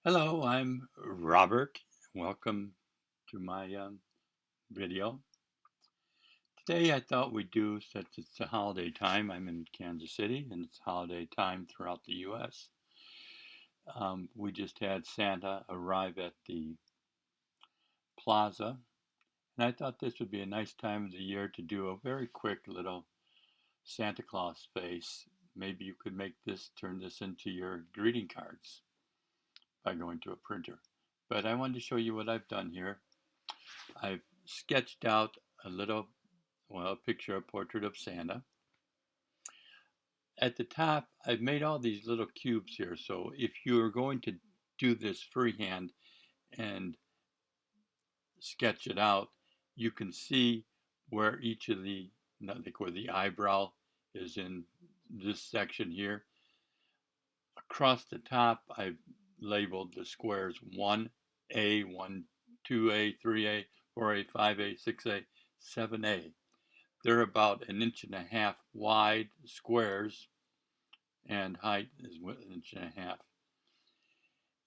Hello, I'm Robert. Welcome to my video. Today I thought we'd do, since it's the holiday time, I'm in Kansas City and it's holiday time throughout the U.S. We just had Santa arrive at the plaza, and I thought this would be a nice time of the year to do a very quick little Santa Claus face. Maybe you could turn this into your greeting cards by going to a printer. But I wanted to show you what I've done here. I've sketched out a picture, a portrait of Santa. At the top, I've made all these little cubes here. So if you're going to do this freehand and sketch it out, you can see where each of like where the eyebrow is in this section here. Across the top, I've labeled the squares 1A, 2A, 3A, 4A, 5A, 6A, 7A. They're about an inch and a half wide squares, and height is an inch and a half.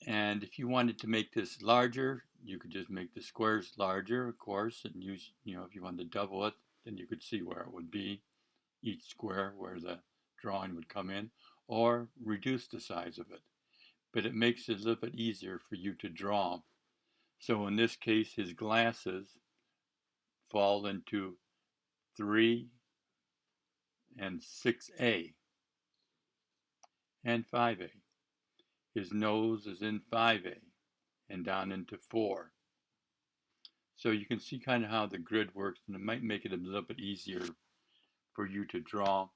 And if you wanted to make this larger, you could just make the squares larger, of course, and use, if you wanted to double it, then you could see where it would be, each square where the drawing would come in, or reduce the size of it. But it makes it a little bit easier for you to draw. So in this case, his glasses fall into 3 and 6A and 5A. His nose is in 5A and down into 4. So you can see kind of how the grid works, and it might make it a little bit easier for you to draw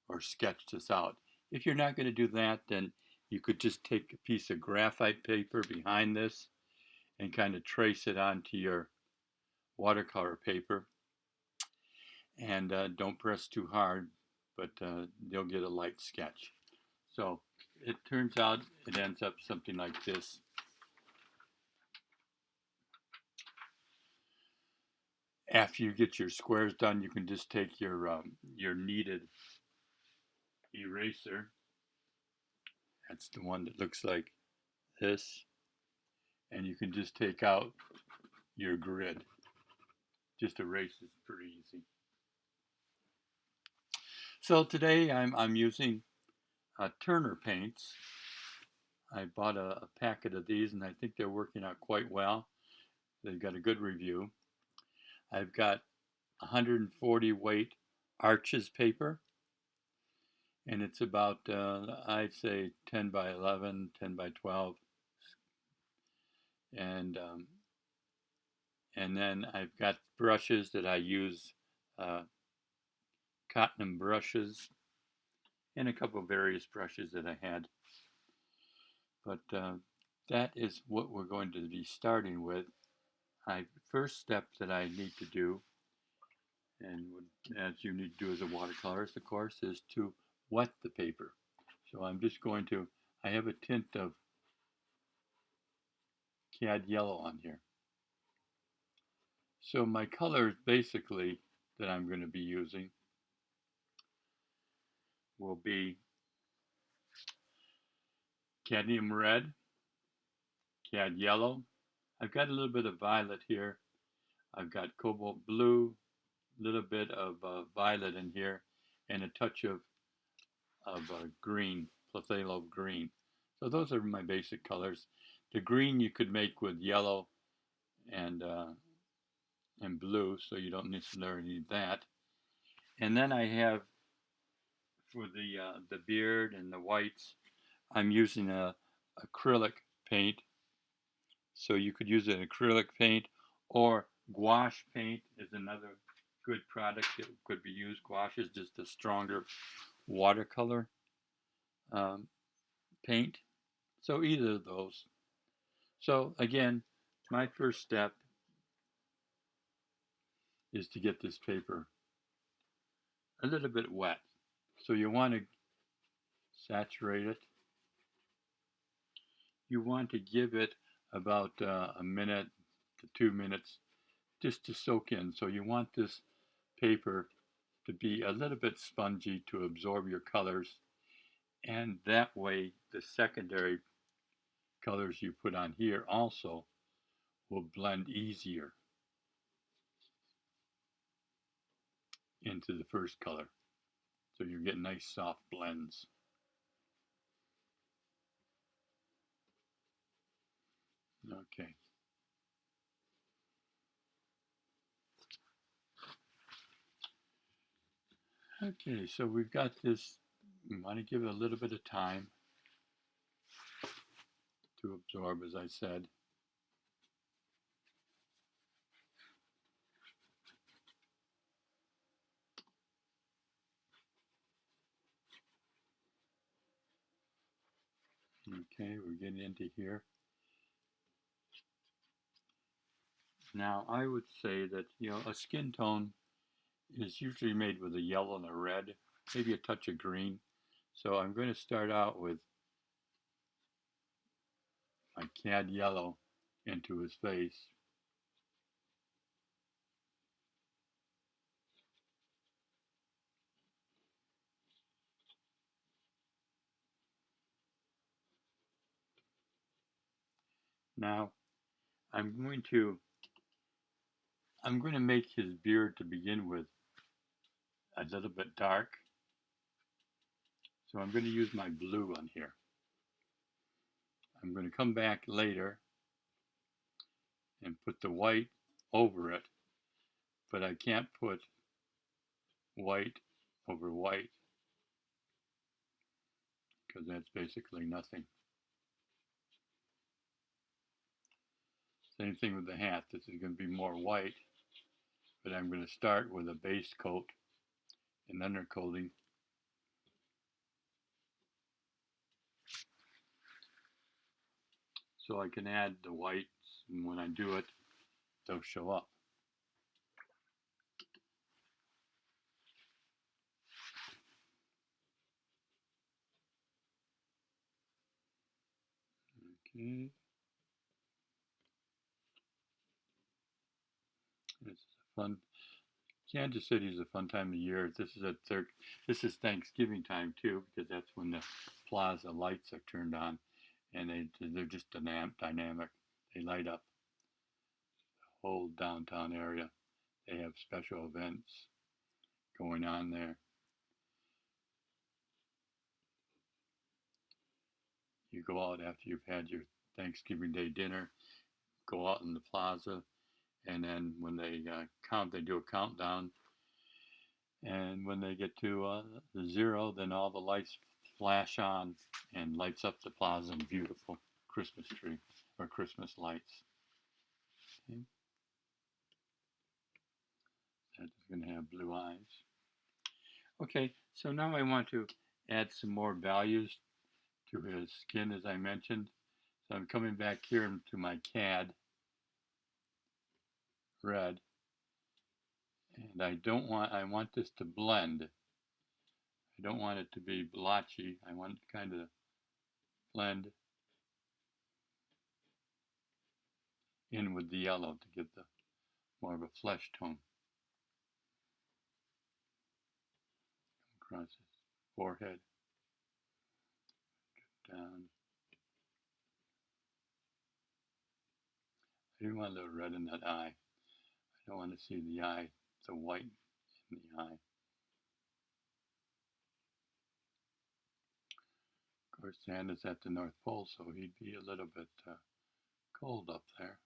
or sketch this out. If you're not going to do that, then you could just take a piece of graphite paper behind this and kind of trace it onto your watercolor paper. And don't press too hard, but you'll get a light sketch. So it turns out it ends up something like this. After you get your squares done, you can just take your kneaded eraser. That's the one that looks like this. And you can just take out your grid. Just erase is pretty easy. So today I'm using Turner paints. I bought a packet of these, and I think they're working out quite well. They've got a good review. I've got 140 weight Arches paper, and it's about I'd say 10 by 11, 10 by 12, and then I've got brushes that I use, cotton brushes, and a couple of various brushes that I had. But that is what we're going to be starting with. First step that I need to do, and as you need to do as a watercolorist, of course, is to wet the paper. So I'm just going to, I have a tint of cad yellow on here. So my colors basically that I'm going to be using will be cadmium red, cad yellow. I've got a little bit of violet here. I've got cobalt blue, a little bit of violet in here, and a touch of green, phthalo green. So those are my basic colors. The green you could make with yellow and blue, so you don't necessarily need that. And then I have, for the beard and the whites, I'm using a acrylic paint. So you could use an acrylic paint, or gouache paint is another good product that could be used. Gouache is just a stronger watercolor paint. So either of those. So again, my first step is to get this paper a little bit wet. So you want to saturate it. You want to give it about a minute to 2 minutes just to soak in. So you want this paper to be a little bit spongy to absorb your colors, and that way the secondary colors you put on here also will blend easier into the first color. So you get nice soft blends. Okay. Okay, so we've got this. We want to give it a little bit of time to absorb, as I said. Okay, we're getting into here. Now, I would say that, a skin tone is usually made with a yellow and a red, maybe a touch of green. So I'm going to start out with my cad yellow into his face. Now, I'm going to make his beard to begin with a little bit dark. So I'm going to use my blue on here. I'm going to come back later and put the white over it, but I can't put white over white because that's basically nothing. Same thing with the hat. This is going to be more white, but I'm going to start with a base coat and undercoating. So I can add the whites, and when I do it, they'll show up. Okay. This is a fun. Kansas City is a fun time of year. This is Thanksgiving time too, because that's when the plaza lights are turned on, and they're just dynamic. They light up the whole downtown area. They have special events going on there. You go out after you've had your Thanksgiving Day dinner, go out in the plaza, and then when they they do a countdown, and when they get to the zero, then all the lights flash on and lights up the plaza in beautiful Christmas tree or Christmas lights. Okay. That's going to have blue eyes. Okay, so now I want to add some more values to his skin, as I mentioned. So I'm coming back here to my cad red, and I want this to blend. I don't want it to be blotchy. I want it to kind of blend in with the yellow to give the more of a flesh tone across his forehead, down. I do want a little red in that eye. I don't want to see the eye, the white in the eye. Of course, Santa's at the North Pole, so he'd be a little bit cold up there.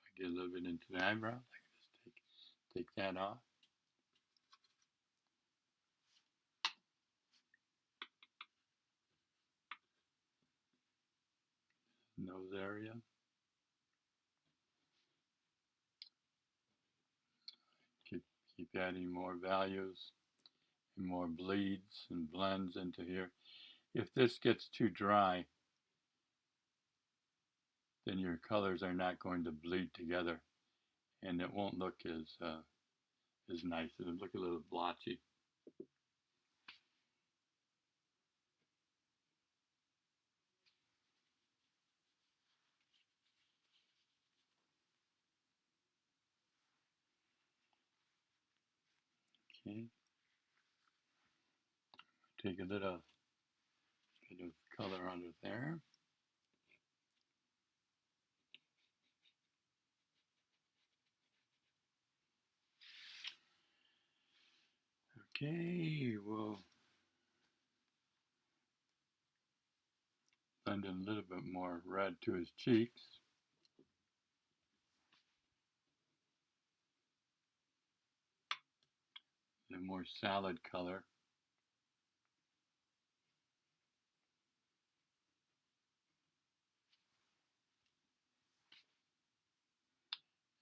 I get a little bit into the eyebrow. I can just take that off. Nose area. Keep adding more values and more bleeds and blends into here. If this gets too dry, then your colors are not going to bleed together, and it won't look as nice. It'll look a little blotchy. Okay. take a little bit of color under there. Okay, we'll blend in a little bit more red to his cheeks. A more solid color.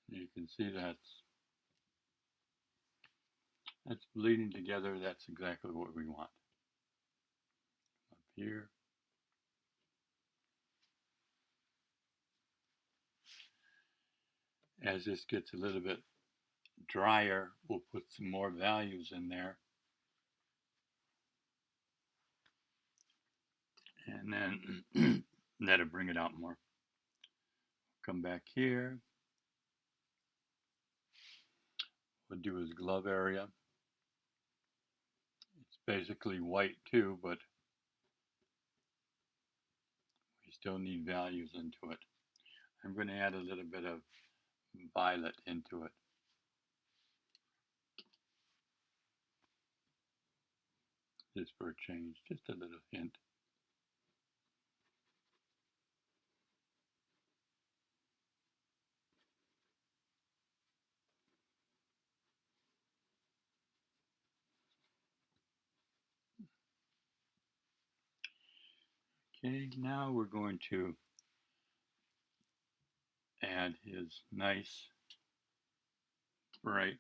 You can see that's bleeding together. That's exactly what we want. Up here. As this gets a little bit drier, we'll put some more values in there. And then that'll bring it out more. Come back here. We'll do his glove area. It's basically white too, but we still need values into it. I'm going to add a little bit of violet into it. Just for a change, just a little hint. Okay, now we're going to add his nice bright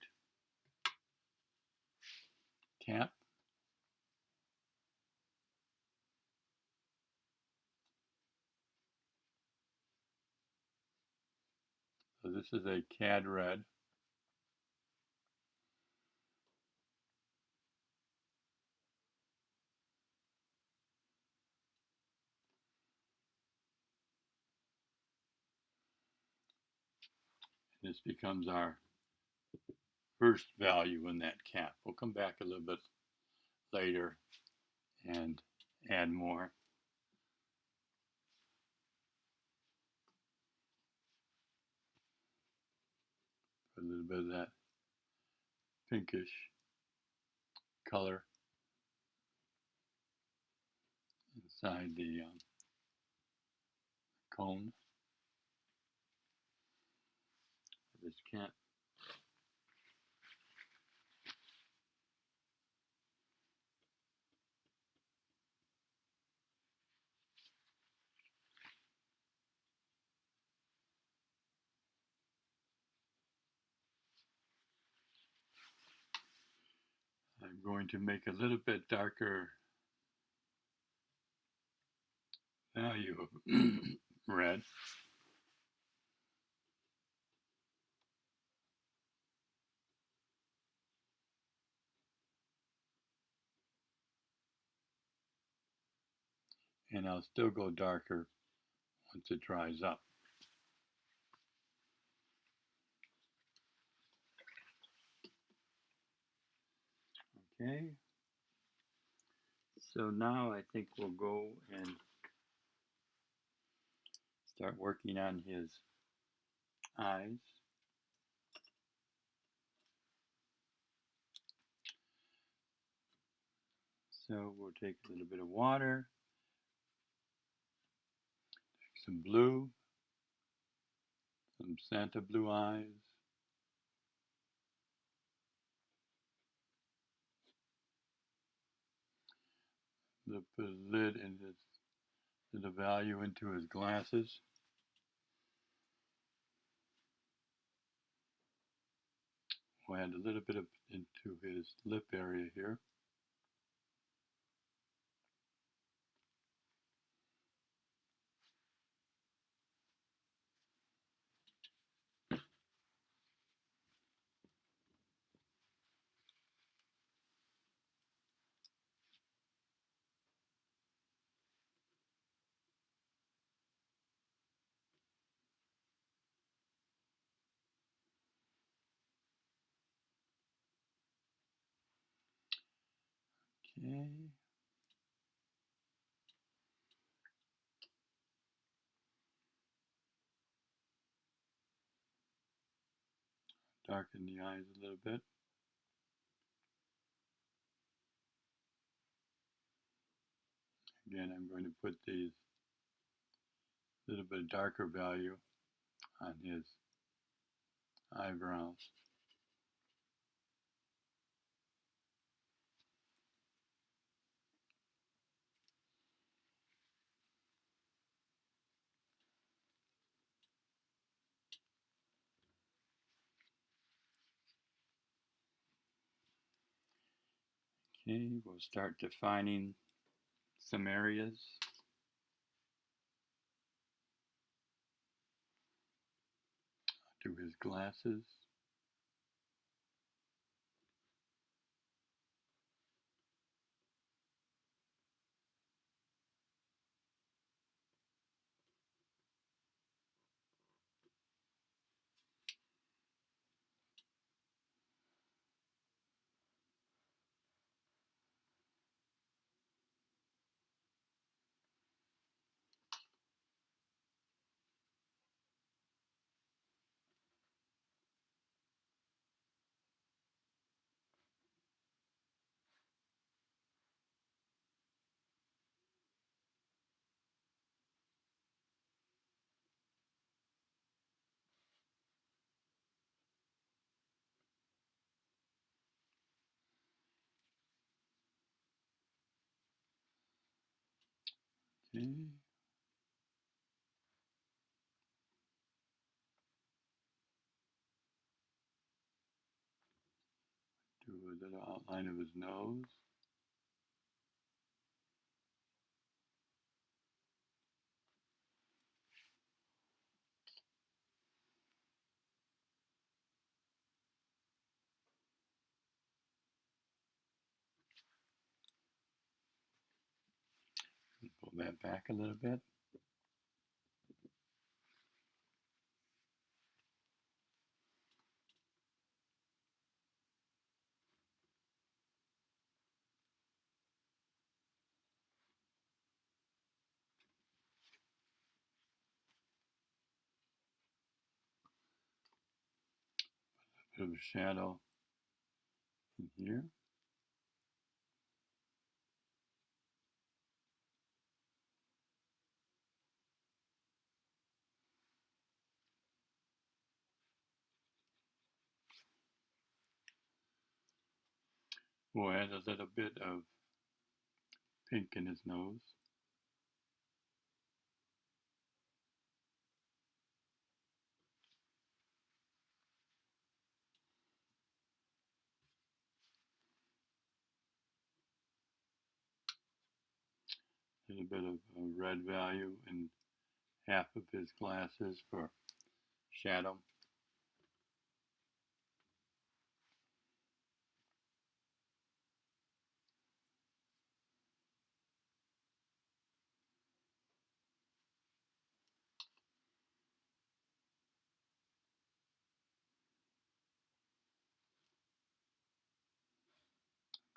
cap. So this is a cad red. This becomes our first value in that cap. We'll come back a little bit later and add more. Put a little bit of that pinkish color inside the cone of this cap. I'm going to make a little bit darker value of red. And I'll still go darker once it dries up. Okay. So now I think we'll go and start working on his eyes. So we'll take a little bit of water, some blue, some Santa blue eyes. We'll put a lid and the value into his glasses. We'll add a little bit into his lip area here. Okay. darken the eyes a little bit. Again, I'm going to put these little bit darker value on his eyebrows. Okay, we'll start defining some areas. Do his glasses. Okay. Do a little outline of his nose. Pull that back a little bit. Bit of a shadow in here. We'll add a little bit of pink in his nose. A little bit of red value in half of his glasses for shadow.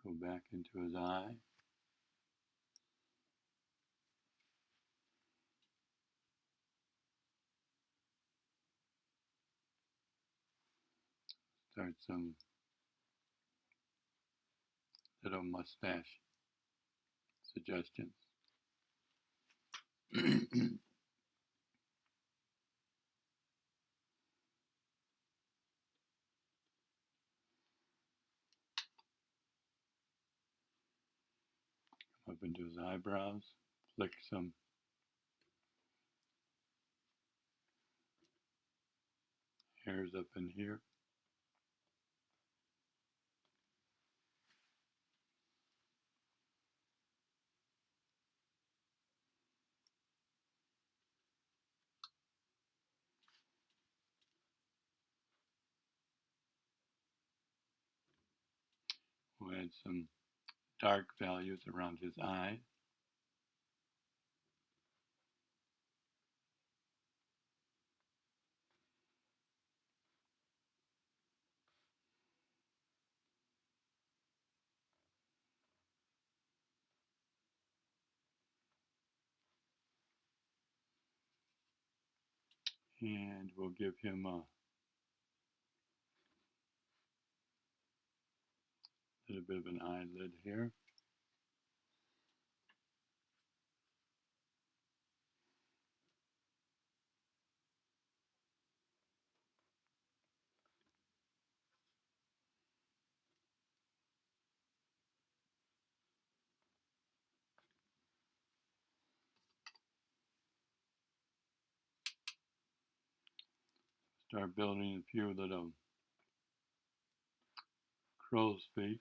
Go back into his eye. Start some little mustache suggestions. Up into his eyebrows. Flick some hairs up in here. We'll add some dark values around his eye. And we'll give him a little bit of an eyelid here. Start building a few little crow's feet.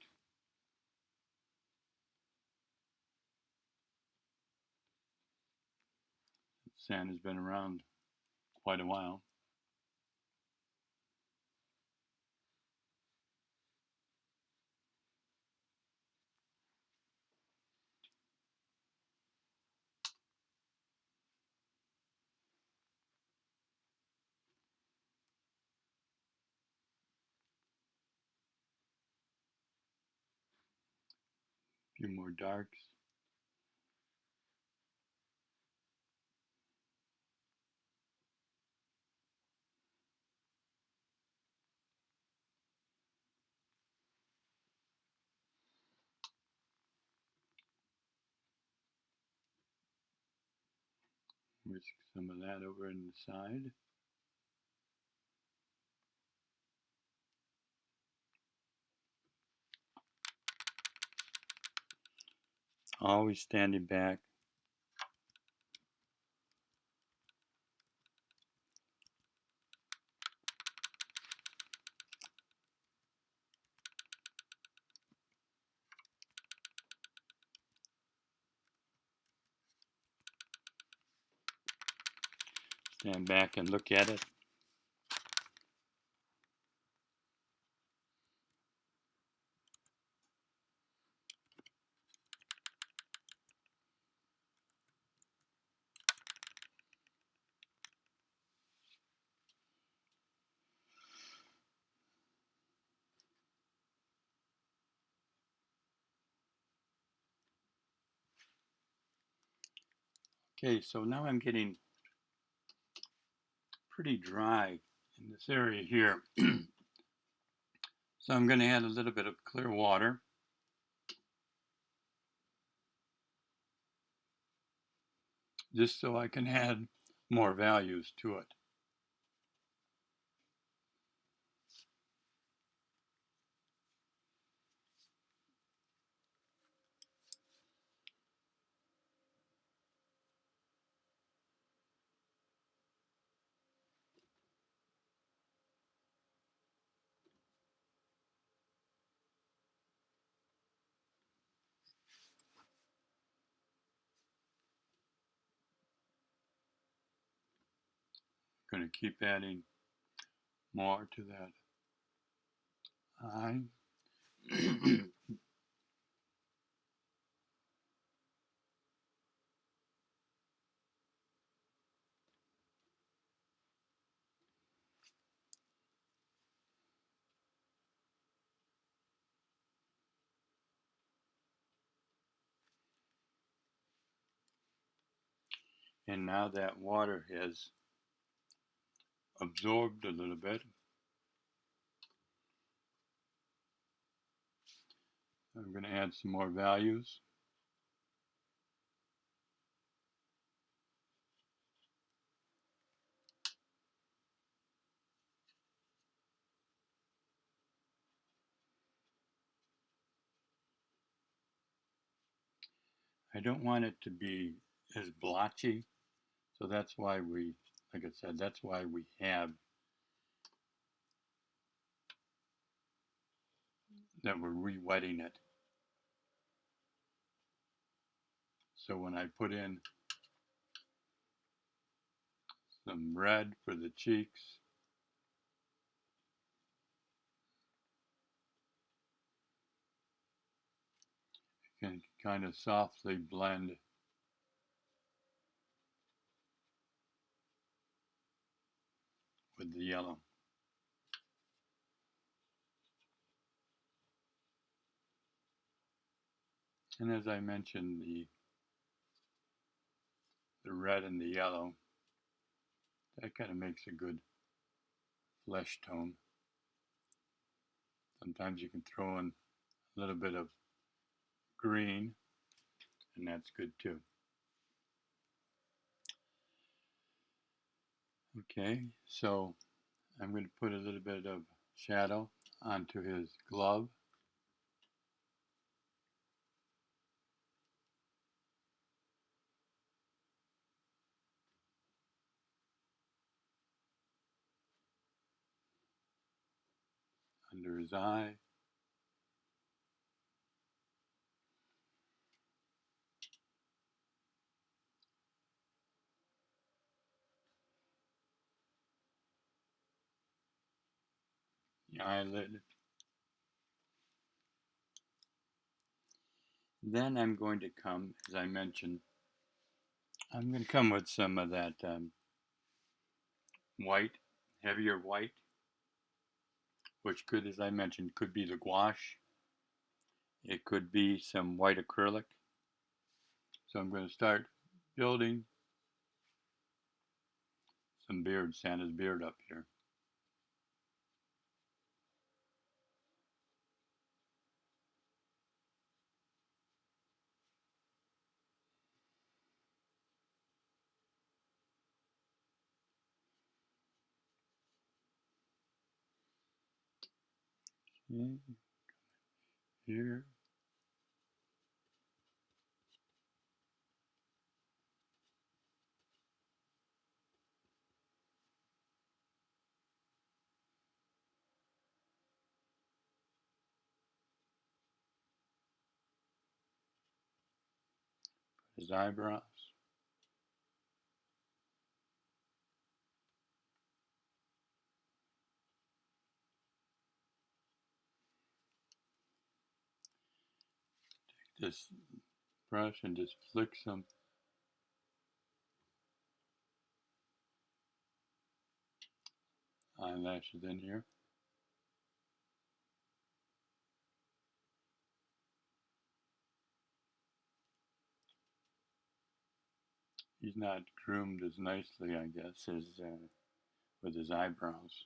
Santa's been around quite a while. A few more darks. Whisk some of that over in the side. Always standing back. Stand back and look at it. Okay, so now I'm getting pretty dry in this area here. So I'm going to add a little bit of clear water. Just so I can add more values to it. I'm going to keep adding more to that eye. And now that water has absorbed a little bit, I'm going to add some more values. I don't want it to be as blotchy, so that's why we, like I said, that's why we have that we're re-wetting it. So when I put in some red for the cheeks, you can kind of softly blend with the yellow. And as I mentioned, the red and the yellow, that kind of makes a good flesh tone. Sometimes you can throw in a little bit of green, and that's good too. Okay, so I'm going to put a little bit of shadow onto his glove. Under his eye. The eyelid. Then I'm going to come, as I mentioned, I'm going to come with some of that white, heavier white, which could, as I mentioned, could be the gouache. It could be some white acrylic. So I'm going to start building some beard, Santa's beard up here. Okay, here. His eyebrows. This brush and just flick some eyelashes in here. He's not groomed as nicely, I guess, as with his eyebrows.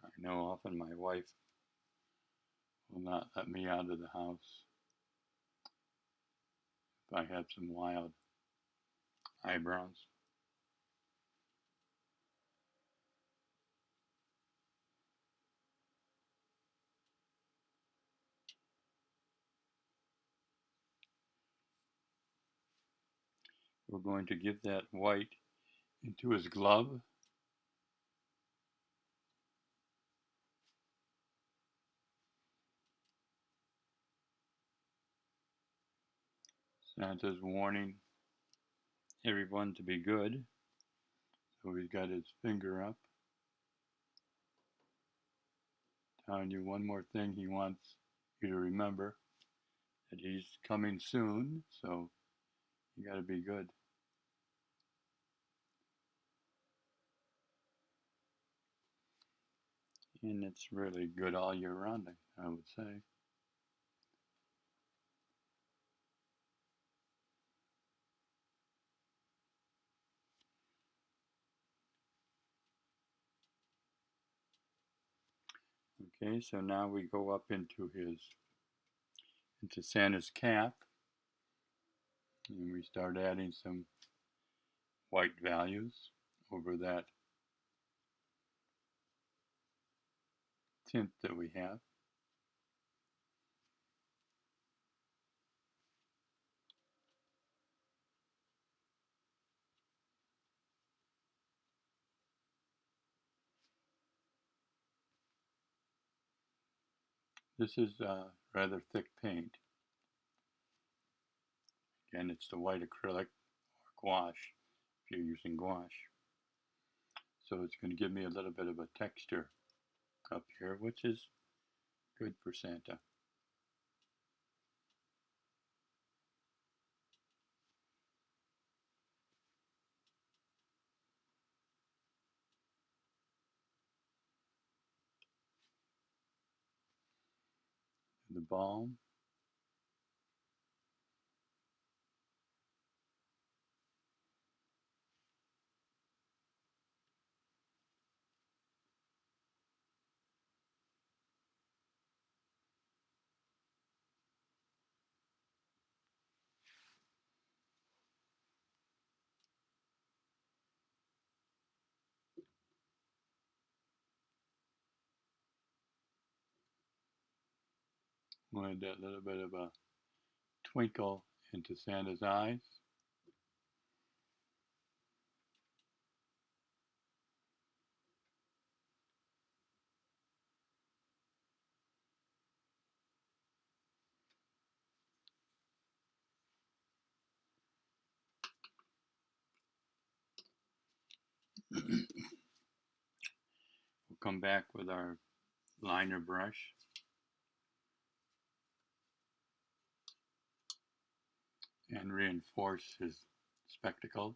I know often my wife will not let me out of the house if I have some wild eyebrows. We're going to give that white into his glove. Santa's warning everyone to be good. So he's got his finger up, telling you one more thing he wants you to remember, that he's coming soon, so you got to be good. And it's really good all year round, I would say. Okay, so now we go up into Santa's cap, and we start adding some white values over that tint that we have. This is rather thick paint. Again, it's the white acrylic or gouache if you're using gouache. So it's going to give me a little bit of a texture up here, which is good for Santa. The balm. with that little bit of a twinkle into Santa's eyes. We'll come back with our liner brush and reinforce his spectacles.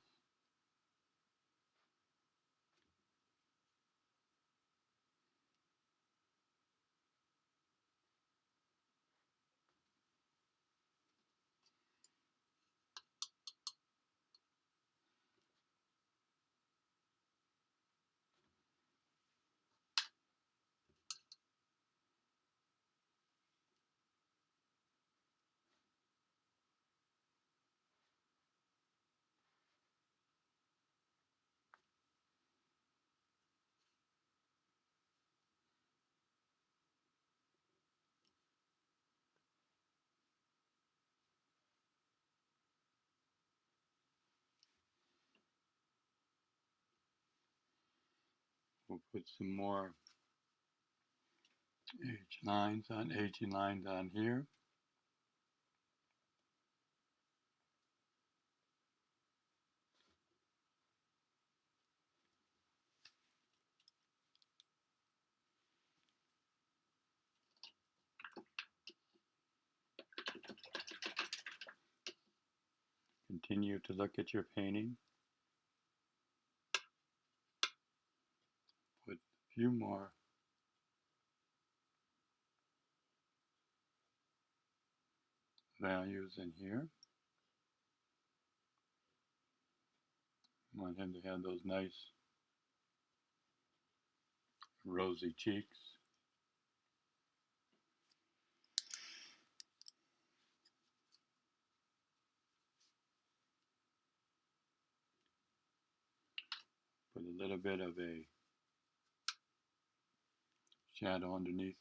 We'll put some more aging lines on here. Continue to look at your painting. Put a few more values in here. I want him to have those nice rosy cheeks. Put a little bit of a shadow underneath.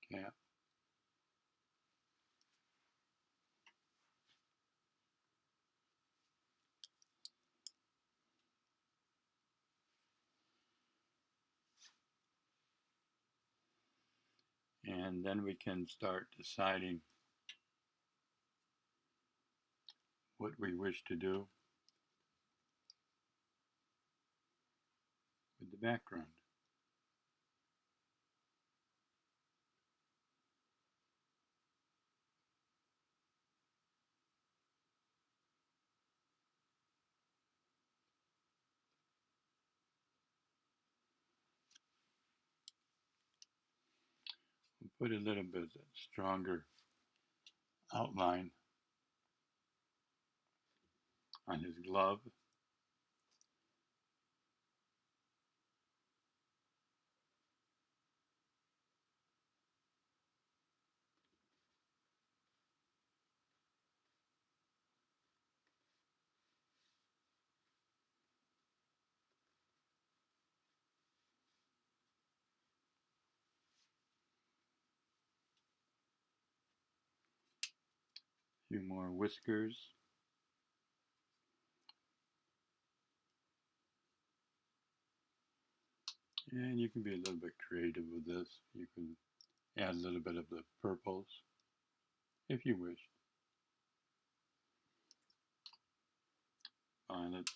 Cap. And then we can start deciding what we wish to do with the background. We'll put a little bit stronger outline on his glove. A few more whiskers. And you can be a little bit creative with this. You can add a little bit of the purples if you wish. Violets.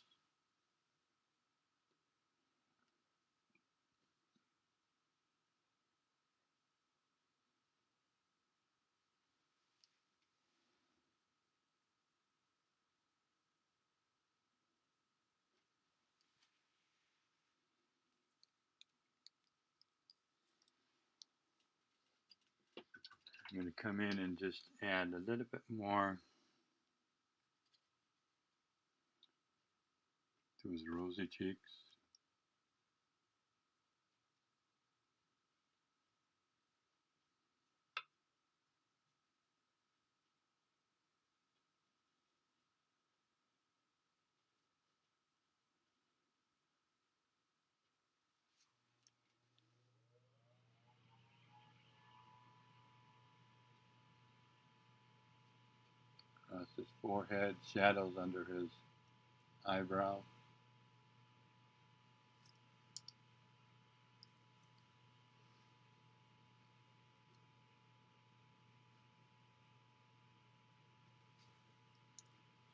I'm going to come in and just add a little bit more to his rosy cheeks. his forehead, shadows under his eyebrow.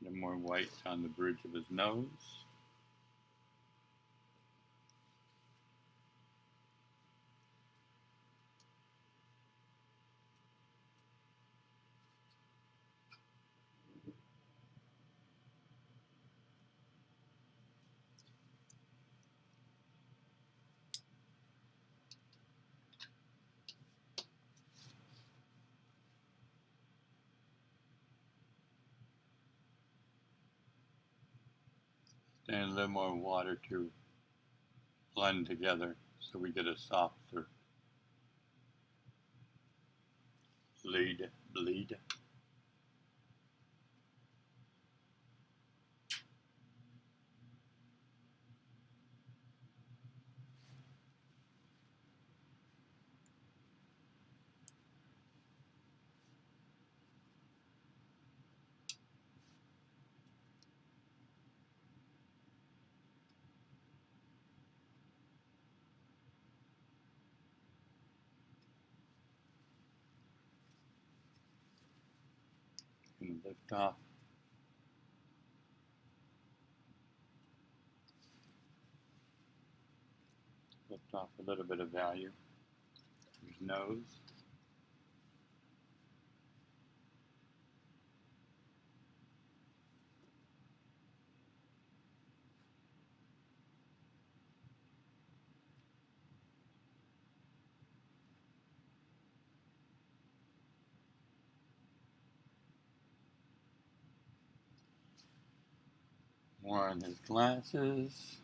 And more white on the bridge of his nose. And a little more water to blend together so we get a softer bleed. And lift off a little bit of value. His nose. More on his glasses.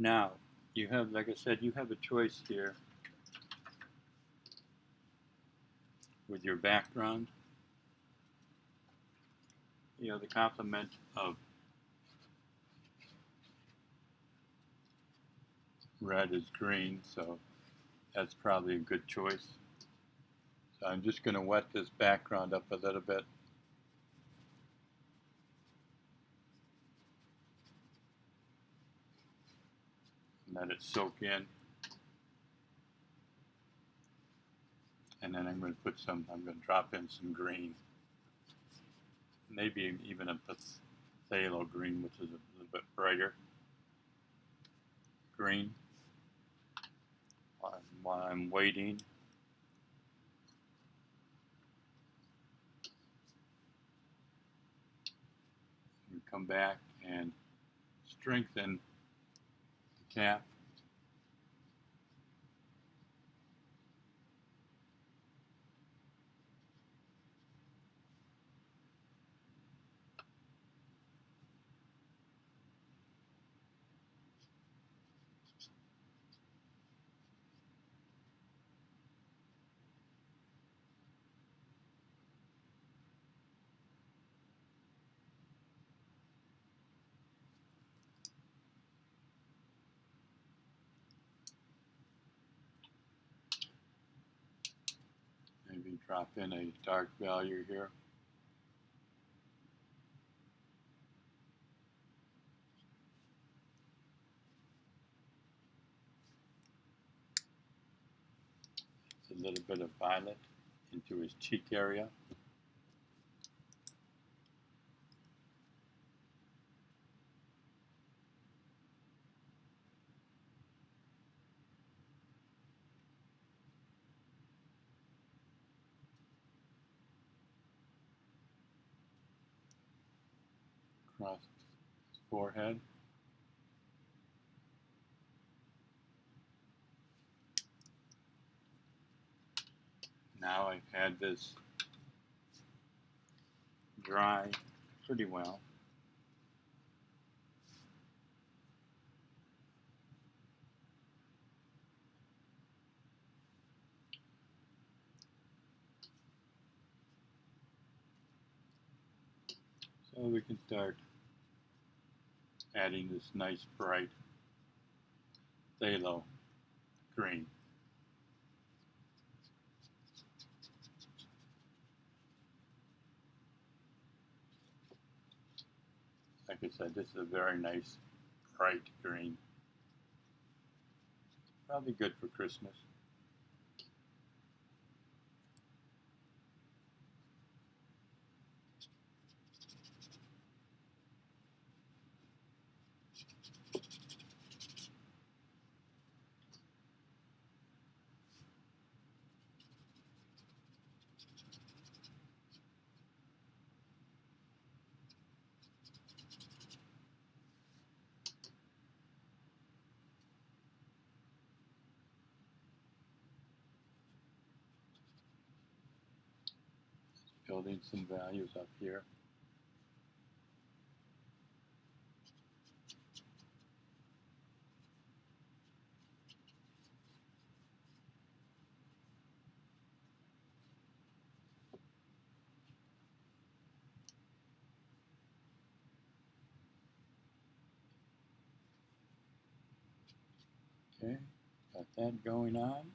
Now, you have, like I said, you have a choice here with your background. You know, the complement of red is green, so that's probably a good choice. So I'm just going to wet this background up a little bit. And let it soak in. And then I'm going to drop in some green. Maybe even a phthalo green, which is a little bit brighter green. While I'm waiting, we come back and strengthen the cap. Maybe drop in a dark value here. A little bit of violet into his cheek area. Across his forehead. Now I've had this dry pretty well. So we can start adding this nice bright phthalo green. Like I said, this is a very nice bright green. Probably good for Christmas. Building some values up here. Okay, got that going on.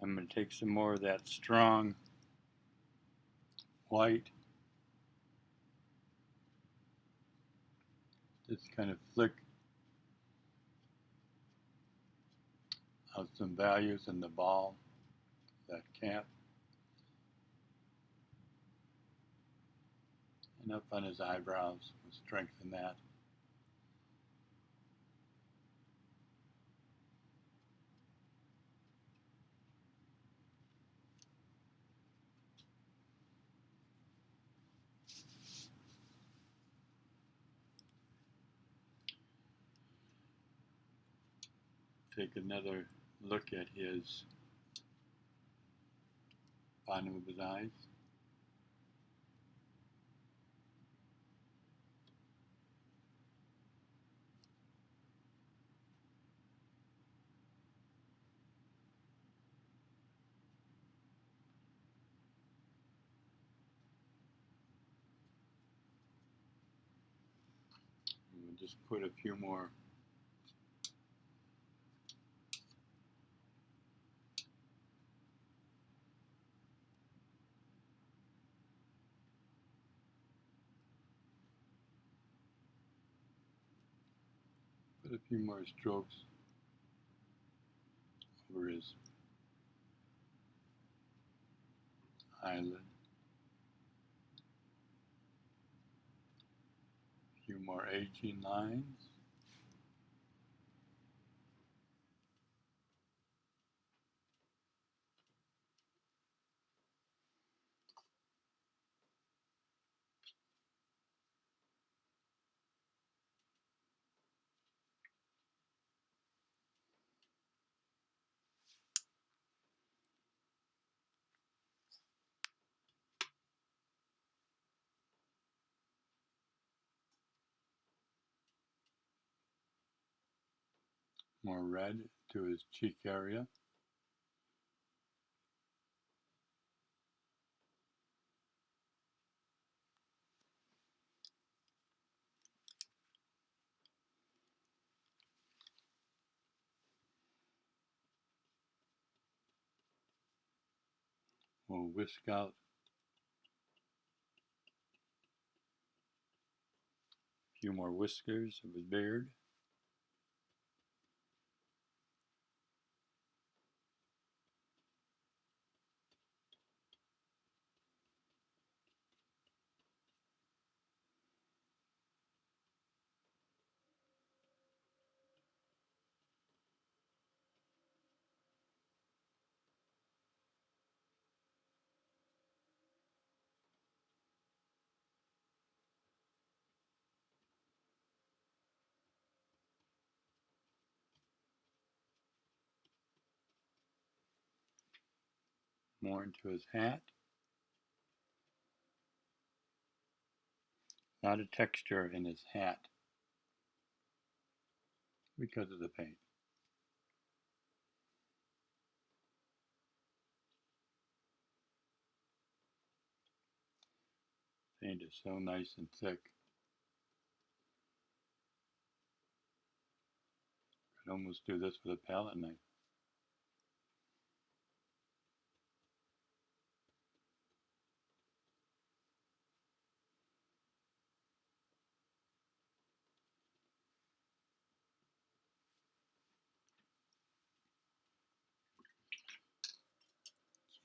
I'm going to take some more of that strong white, just kind of flick out some values in the ball, that cap, and up on his eyebrows. We'll strengthen that. Take another look at his bottom of his eyes. And we'll just put a few more strokes over his eyelid. A few more aging lines. More red to his cheek area. We'll whisk out a few more whiskers of his beard. More into his hat. A lot of texture in his hat because of the paint. Paint is so nice and thick. Could almost do this with a palette knife.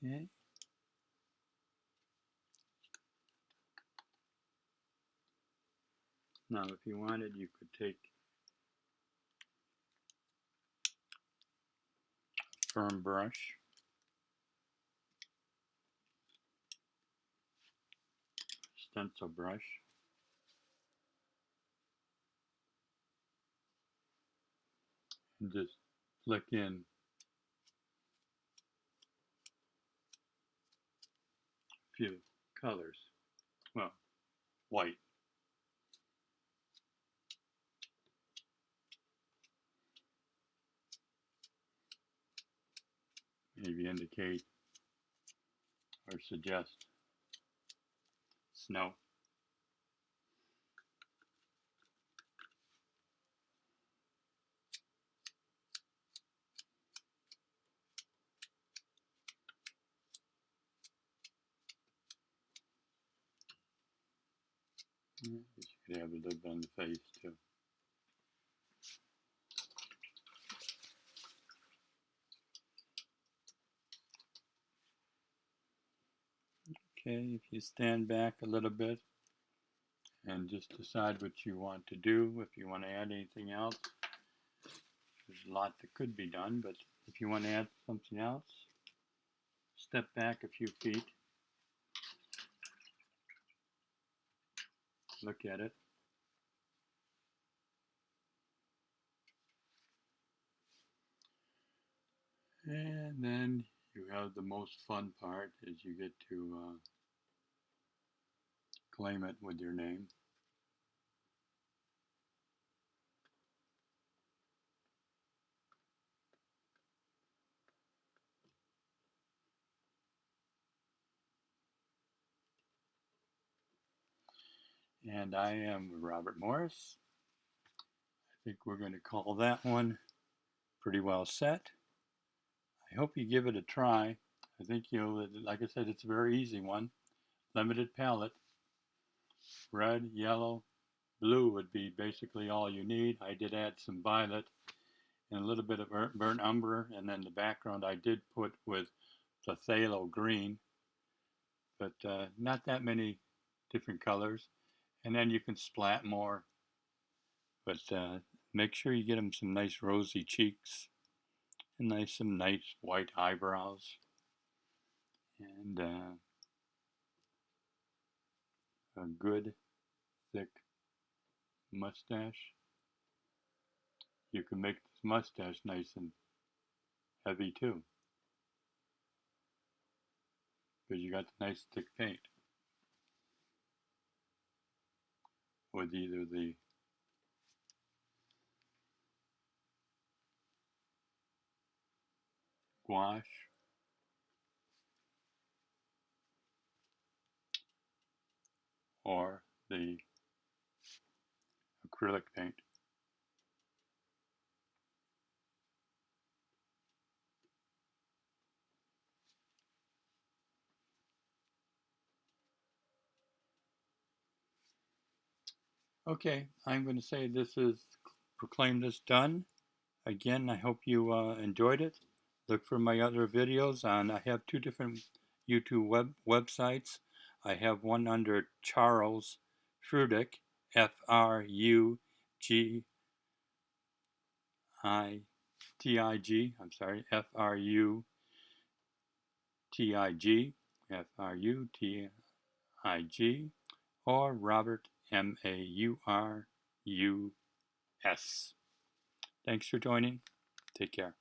Okay. Now, if you wanted, you could take a firm brush, stencil brush, and just flick in a few colors. Well, white. Maybe indicate or suggest snow. You could have a little bit on the face too. Okay, if you stand back a little bit and just decide what you want to do, if you want to add anything else, there's a lot that could be done, but if you want to add something else, step back a few feet, look at it, and then you have the most fun part is you get to claim it with your name. And I am Robert Morris. I think we're going to call that one pretty well set. I hope you give it a try. I think you'll, like I said, it's a very easy one. Limited palette. Red, yellow, blue would be basically all you need. I did add some violet and a little bit of burnt umber, and then the background I did put with the phthalo green, but not that many different colors. And then you can splat more, but make sure you get them some nice rosy cheeks and some nice white eyebrows, and a good thick mustache. You can make this mustache nice and heavy too, because you got the nice thick paint with either the gouache or the acrylic paint. Okay, I'm going to say this is proclaim this done. Again, I hope you enjoyed it. Look for my other videos on. I have two different YouTube websites. I have one under Charles Frutig, Frugitig. I'm sorry, Frutig, Frutig, or Robert Maurus. Thanks for joining. Take care.